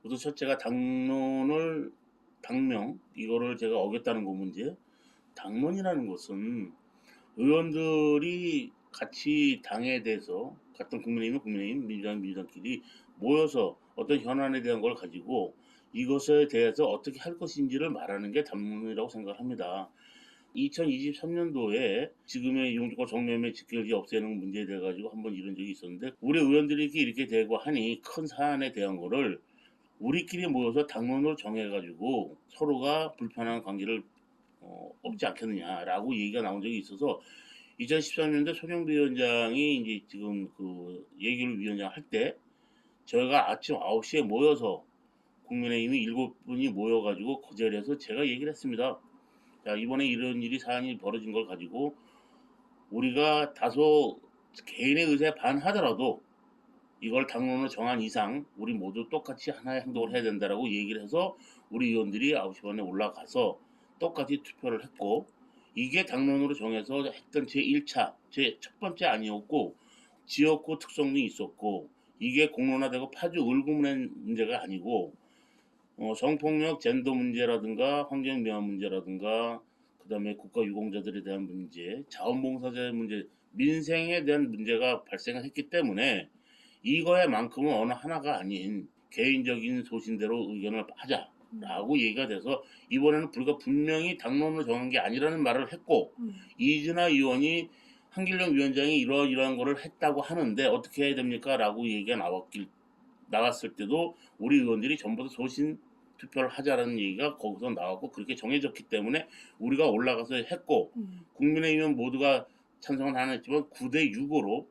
우선 첫째가 당명 이거를 제가 어겼다는 거 문제. 당론이라는 것은 의원들이 같이 당에 대해서 같은 국민의힘은 국민의힘, 민주당은 민주당끼리 모여서 어떤 현안에 대한 걸 가지고 이것에 대해서 어떻게 할 것인지를 말하는 게 당론이라고 생각을 합니다. 2023년도에 지금의 이용주가 정매매 직결지 없애는 문제에 대해 가지고 한번 이런 적이 있었는데 우리 의원들이 이렇게 되고 하니 큰 사안에 대한 거를 우리끼리 모여서 당론으로 정해가지고 서로가 불편한 관계를 없지 않겠느냐라고 얘기가 나온 적이 있어서 2013년도 손영배 위원장이 이제 지금 그 예결 위원장 할 때 저희가 아침 9시에 모여서 국민의힘이 7분이 모여가지고 그 자리에서 제가 얘기를 했습니다. 자, 이번에 이런 일이 사안이 벌어진 걸 가지고 우리가 다소 개인의 의사에 반하더라도 이걸 당론으로 정한 이상 우리 모두 똑같이 하나의 행동을 해야 된다라고 얘기를 해서 우리 의원들이 9시 반에 올라가서 똑같이 투표를 했고 이게 당론으로 정해서 했던 제1차, 제 첫 번째 아니었고 지역구 특성이 있었고 이게 공론화되고 파주 을구문의 문제가 아니고 성폭력 젠더 문제라든가 환경미화 문제라든가 그다음에 국가유공자들에 대한 문제, 자원봉사자의 문제, 민생에 대한 문제가 발생을 했기 때문에 이거에만큼은 어느 하나가 아닌 개인적인 소신대로 의견을 하자라고 얘기가 돼서 이번에는 불과 분명히 당론으로 정한 게 아니라는 말을 했고 이준하 의원이 한길령 위원장이 이러이러한 거를 했다고 하는데 어떻게 해야 됩니까? 라고 얘기가 나왔을 때도 우리 의원들이 전부 다 소신 투표를 하자라는 얘기가 거기서 나왔고 그렇게 정해졌기 때문에 우리가 올라가서 했고 국민의힘은 모두가 찬성은 안 했지만 9대 6으로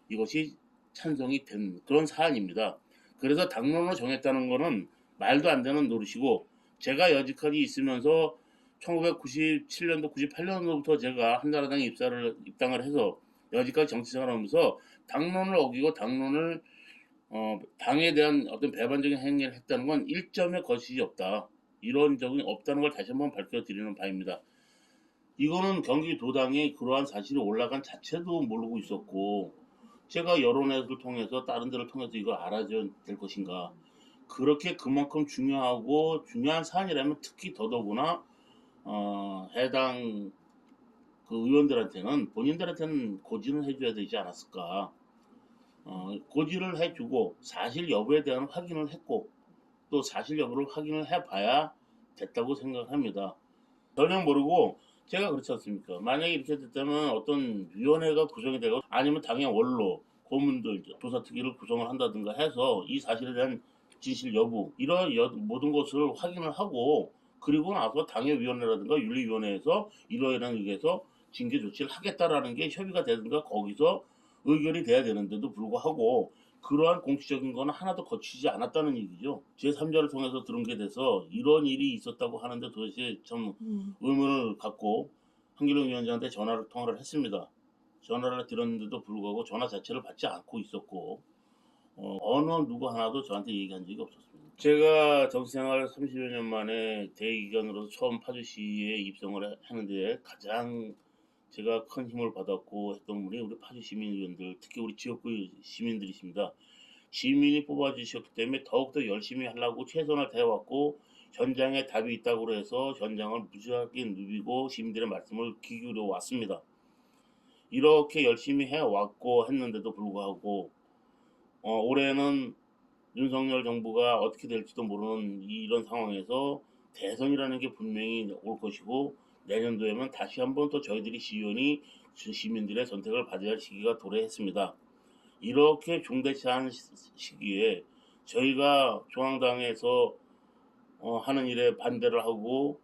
이것이 찬성이 된 그런 사안입니다. 그래서 당론으로 정했다는 거는 말도 안 되는 노릇이고 제가 여지까지 있으면서 1997년도 98년도부터 제가 한나라당에 입당을 해서 여지까지 정치생활을 하면서 당론을 어기고 당론을 당에 대한 어떤 배반적인 행위를 했다는 건 1점의 거짓이 없다. 이런 적이 없다는 걸 다시 한번 밝혀드리는 바입니다. 이거는 경기도당에 그러한 사실이 올라간 자체도 모르고 있었고 제가 여론회를 통해서 다른 데를 통해서 이걸 알아줘야 될 것인가. 그렇게 그만큼 중요하고 중요한 사안이라면 특히 더더구나 해당 그 의원들한테는 본인들한테는 고지는 해줘야 되지 않았을까. 고지를 해주고 사실 여부에 대한 확인을 했고 또 사실 여부를 확인을 해봐야 됐다고 생각합니다. 전혀 모르고 제가 그렇지 않습니까? 만약에 이렇게 됐다면 어떤 위원회가 구성이 되고 아니면 당의 원로, 고문들, 조사특위를 구성을 한다든가 해서 이 사실에 대한 진실 여부 이런 모든 것을 확인을 하고 그리고 나서 당의 위원회라든가 윤리위원회에서 이러이러한 의견에서 징계 조치를 하겠다라는 게 협의가 되든가 거기서 의결이 돼야 되는데도 불구하고 그러한 공식적인 거는 하나도 거치지 않았다는 얘기죠. 제3자를 통해서 들은 게 돼서 이런 일이 있었다고 하는데 도대체 참 의문을 갖고 한길용 위원장한테 통화를 했습니다. 전화를 드렸는데도 불구하고 전화 자체를 받지 않고 있었고 어느 누구 하나도 저한테 얘기한 적이 없었습니다. 제가 정치생활 30여 년 만에 대의견으로서 처음 파주시에 입성을 하는데 가장 제가 큰 힘을 받았고 했던 분이 우리 파주 시민의원들, 특히 우리 지역구 시민들이십니다. 시민이 뽑아주셨기 때문에 더욱더 열심히 하려고 최선을 다해왔고 현장에 답이 있다고 해서 현장을 무지하게 누비고 시민들의 말씀을 귀 기울여 왔습니다. 이렇게 열심히 해왔고 했는데도 불구하고 올해는 윤석열 정부가 어떻게 될지도 모르는 이런 상황에서 대선이라는 게 분명히 올 것이고 내년도에는 다시 한번 또 저희들이 시의원이 시민들의 선택을 받아야 할 시기가 도래했습니다. 이렇게 중대치한 시기에 저희가 중앙당에서 하는 일에 반대를 하고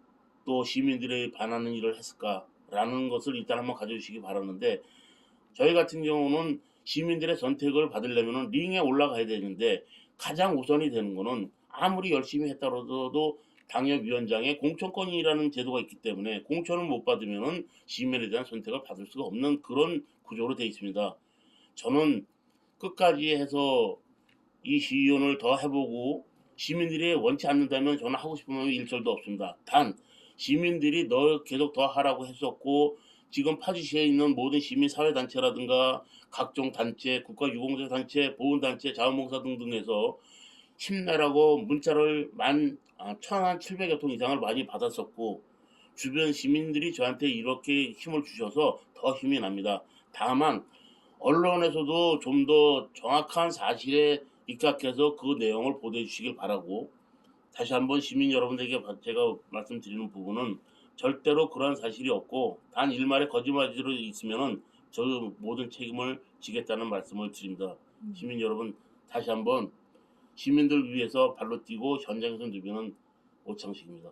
또 시민들이 반하는 일을 했을까라는 것을 일단 한번 가져주시기 바라는데 저희 같은 경우는 시민들의 선택을 받으려면 링에 올라가야 되는데 가장 우선이 되는 거는 아무리 열심히 했다고 당협위원장의 공천권이라는 제도가 있기 때문에 공천을 못 받으면 시민에 대한 선택을 받을 수가 없는 그런 구조로 되어 있습니다. 저는 끝까지 해서 이 시의원을 더 해보고 시민들이 원치 않는다면 저는 하고 싶으면 일절도 없습니다. 단 시민들이 너 계속 더 하라고 했었고 지금 파주시에 있는 모든 시민사회단체라든가 각종 단체, 국가유공자 단체, 보훈단체, 자원봉사 등등에서 힘내라고 문자를 1,700여 통 이상을 많이 받았었고 주변 시민들이 저한테 이렇게 힘을 주셔서 더 힘이 납니다. 다만 언론에서도 좀 더 정확한 사실에 입각해서 그 내용을 보도해 주시길 바라고, 다시 한번 시민 여러분들에게 제가 말씀드리는 부분은 절대로 그러한 사실이 없고 단 일말의 거짓말이 있으면은 저 모든 책임을 지겠다는 말씀을 드립니다. 시민 여러분, 다시 한번 시민들 위해서 발로 뛰고 현장에서 누비는 오창식입니다.